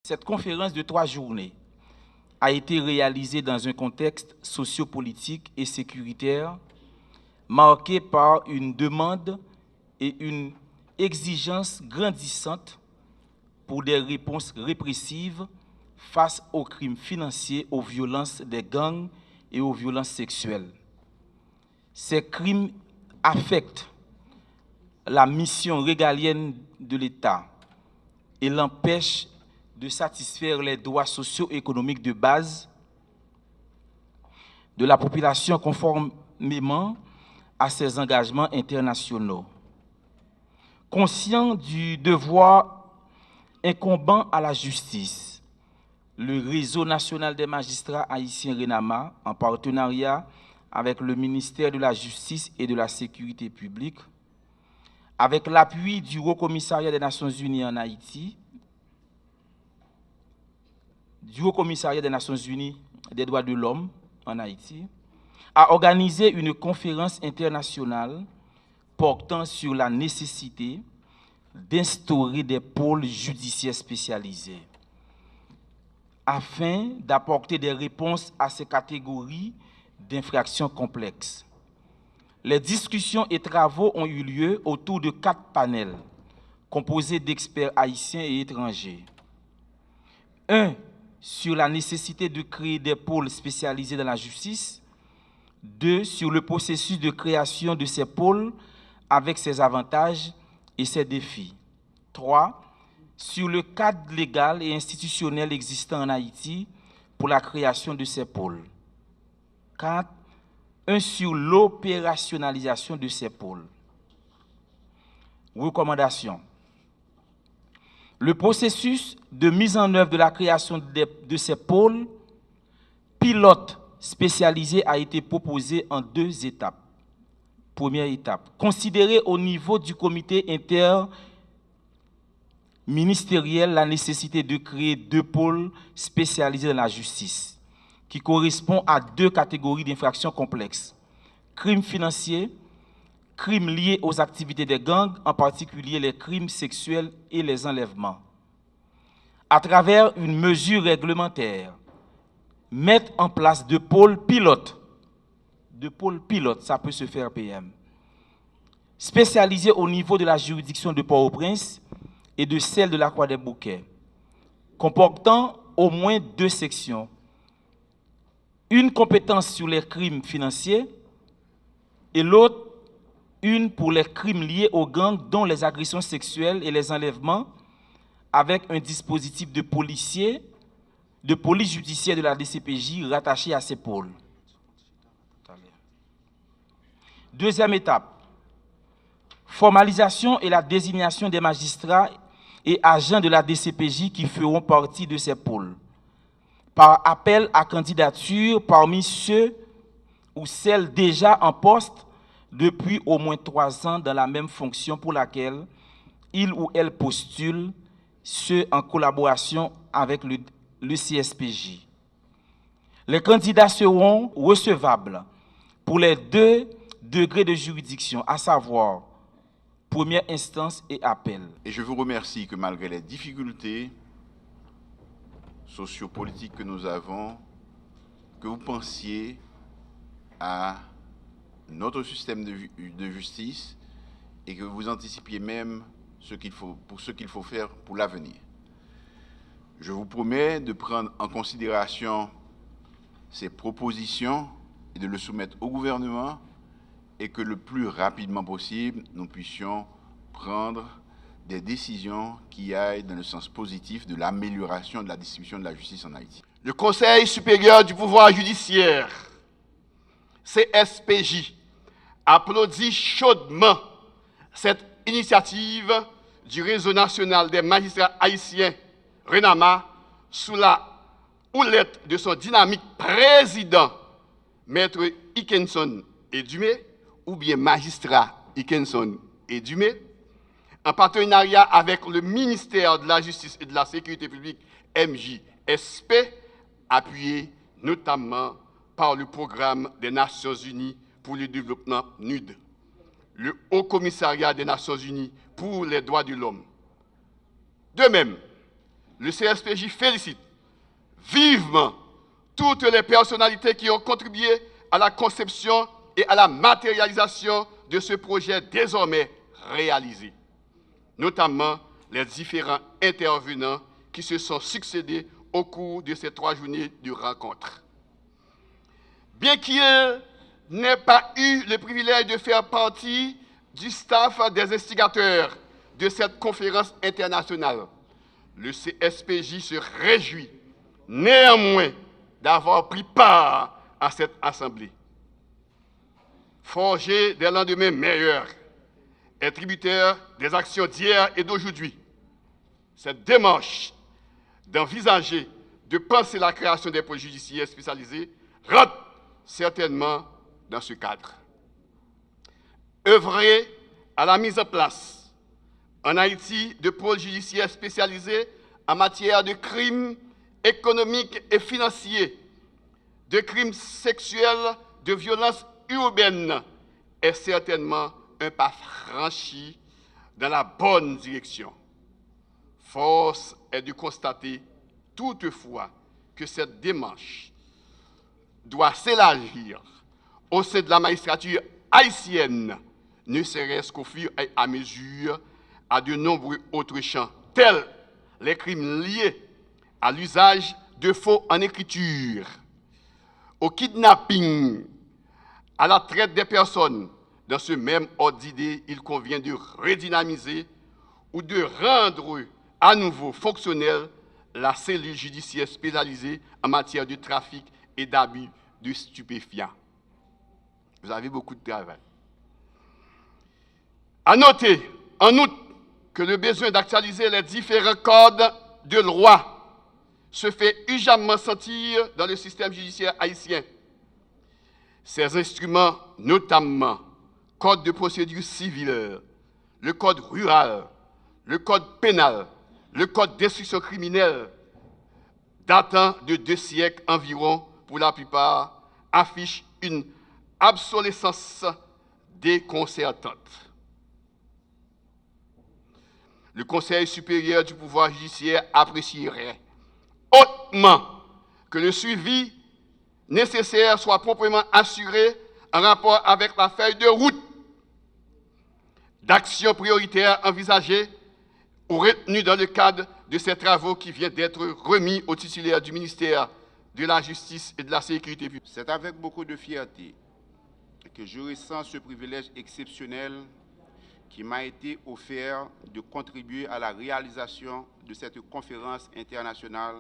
Cette conférence de 3 journées a été réalisée dans un contexte sociopolitique et sécuritaire marqué par une demande et une exigence grandissante pour des réponses répressives face aux crimes financiers, aux violences des gangs et aux violences sexuelles. Ces crimes affectent la mission régalienne de l'État et l'empêchent de satisfaire les droits socio-économiques de base de la population conformément à ses engagements internationaux. Conscient du devoir incombant à la justice, le Réseau national des magistrats haïtiens RENAMA, en partenariat avec le ministère de la Justice et de la Sécurité publique, avec l'appui du Haut-Commissariat des Nations Unies en Haïti, du Haut-Commissariat des Nations Unies des droits de l'homme en Haïti, a organisé une conférence internationale portant sur la nécessité d'instaurer des pôles judiciaires spécialisés afin d'apporter des réponses à ces catégories d'infractions complexes. Les discussions et travaux ont eu lieu autour de 4 panels composés d'experts haïtiens et étrangers. 1. Sur la nécessité de créer des pôles spécialisés dans la justice. 2. Sur le processus de création de ces pôles avec ses avantages et ses défis. 3. Sur le cadre légal et institutionnel existant en Haïti pour la création de ces pôles. 4. 1. Sur l'opérationnalisation de ces pôles. Recommandations. Le processus de mise en œuvre de la création de ces pôles pilotes spécialisés a été proposé en 2 étapes. Première étape, considérer au niveau du comité interministériel la nécessité de créer 2 pôles spécialisés dans la justice, qui correspondent à 2 catégories d'infractions complexes. Crimes financiers, crimes liés aux activités des gangs, en particulier les crimes sexuels et les enlèvements. À travers une mesure réglementaire, mettre en place 2 pôles pilotes. 2 pôles pilotes, ça peut se faire PM. Spécialisés au niveau de la juridiction de Port-au-Prince et de celle de la Croix-des-Bouquets, comportant au moins 2 sections. Une compétence sur les crimes financiers et l'autre, une pour les crimes liés aux gangs, dont les agressions sexuelles et les enlèvements, avec un dispositif de police judiciaire de la DCPJ rattaché à ces pôles. Deuxième étape, formalisation et la désignation des magistrats et agents de la DCPJ qui feront partie de ces pôles, par appel à candidature parmi ceux ou celles déjà en poste depuis au moins 3 ans dans la même fonction pour laquelle il ou elle postule, ce en collaboration avec le CSPJ. Les candidats seront recevables pour les 2 degrés de juridiction, à savoir première instance et appel. Et je vous remercie que malgré les difficultés sociopolitiques que nous avons, que vous pensiez à notre système de justice et que vous anticipiez même ce qu'il faut faire pour l'avenir. Je vous promets de prendre en considération ces propositions et de le soumettre au gouvernement et que le plus rapidement possible, nous puissions prendre des décisions qui aillent dans le sens positif de l'amélioration de la distribution de la justice en Haïti. Le Conseil supérieur du pouvoir judiciaire, CSPJ, applaudit chaudement cette initiative du Réseau national des magistrats haïtiens, RENAMA, sous la houlette de son dynamique président, Maître Hickenson et Dumé, ou bien magistrat Hickenson et Dumé, en partenariat avec le ministère de la Justice et de la Sécurité publique, MJSP, appuyé notamment par le programme des Nations Unies pour le développement NUD, le Haut-Commissariat des Nations Unies pour les droits de l'homme. De même, le CSPJ félicite vivement toutes les personnalités qui ont contribué à la conception et à la matérialisation de ce projet désormais réalisé, notamment les différents intervenants qui se sont succédés au cours de ces 3 journées de rencontre. Bien qu'il n'ait pas eu le privilège de faire partie du staff des instigateurs de cette conférence internationale, le CSPJ se réjouit néanmoins d'avoir pris part à cette assemblée. Forger des lendemains meilleurs est tributaire des actions d'hier et d'aujourd'hui. Cette démarche d'envisager, de penser la création des pôles judiciaires spécialisés rentre certainement dans ce cadre. Œuvrer à la mise en place en Haïti de pôles judiciaires spécialisés en matière de crimes économiques et financiers, de crimes sexuels, de violences urbaines est certainement un pas franchi dans la bonne direction. Force est de constater toutefois que cette démarche doit s'élargir au sein de la magistrature haïtienne, ne serait-ce qu'au fur et à mesure à de nombreux autres champs, tels les crimes liés à l'usage de faux en écriture, au kidnapping, à la traite des personnes. Dans ce même ordre d'idée, il convient de redynamiser ou de rendre à nouveau fonctionnelle la cellule judiciaire spécialisée en matière de trafic et d'abus de stupéfiants. Vous avez beaucoup de travail. À noter, en outre, que le besoin d'actualiser les différents codes de loi se fait urgemment sentir dans le système judiciaire haïtien. Ces instruments, notamment code de procédure civile, le code rural, le code pénal, le code d'instruction criminelle, datant de 2 siècles environ pour la plupart, affichent une obsolescence déconcertante. Le Conseil supérieur du pouvoir judiciaire apprécierait hautement que le suivi nécessaire soit proprement assuré en rapport avec la feuille de route d'actions prioritaires envisagées ou retenues dans le cadre de ces travaux qui viennent d'être remis au titulaire du ministère de la Justice et de la Sécurité publique. C'est avec beaucoup de fierté que je ressens ce privilège exceptionnel qui m'a été offert de contribuer à la réalisation de cette conférence internationale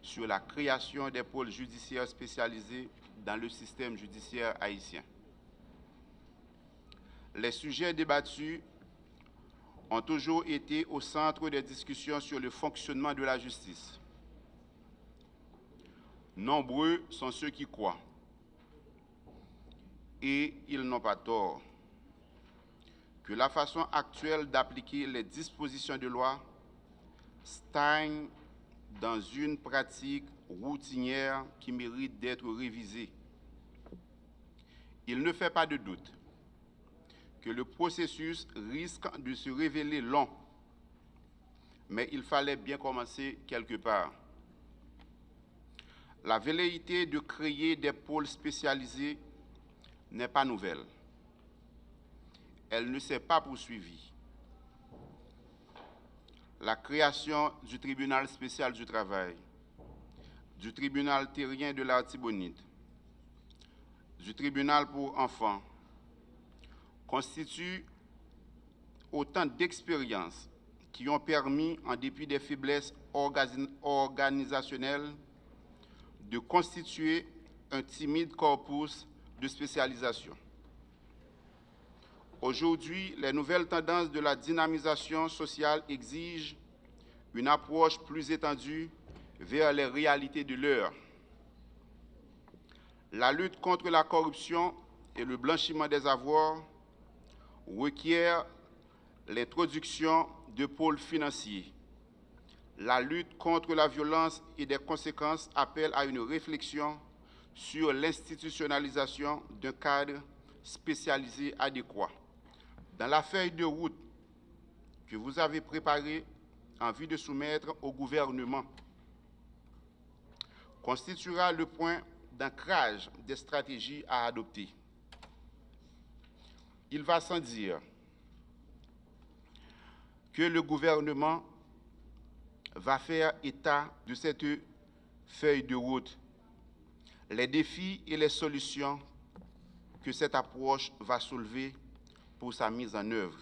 sur la création des pôles judiciaires spécialisés dans le système judiciaire haïtien. Les sujets débattus ont toujours été au centre des discussions sur le fonctionnement de la justice. Nombreux sont ceux qui croient, et ils n'ont pas tort, que la façon actuelle d'appliquer les dispositions de loi stagne dans une pratique routinière qui mérite d'être révisée. Il ne fait pas de doute que le processus risque de se révéler long, mais il fallait bien commencer quelque part. La velléité de créer des pôles spécialisés n'est pas nouvelle. Elle ne s'est pas poursuivie. La création du tribunal spécial du travail, du tribunal terrien de l'Artibonite, du tribunal pour enfants, constitue autant d'expériences qui ont permis, en dépit des faiblesses organisationnelles, de constituer un timide corpus de spécialisation. Aujourd'hui, les nouvelles tendances de la dynamisation sociale exigent une approche plus étendue vers les réalités de l'heure. La lutte contre la corruption et le blanchiment des avoirs requiert l'introduction de pôles financiers. La lutte contre la violence et des conséquences appelle à une réflexion sur l'institutionnalisation d'un cadre spécialisé adéquat. Dans la feuille de route que vous avez préparée, en vue de soumettre au gouvernement constituera le point d'ancrage des stratégies à adopter. Il va sans dire que le gouvernement va faire état de cette feuille de route, les défis et les solutions que cette approche va soulever pour sa mise en œuvre.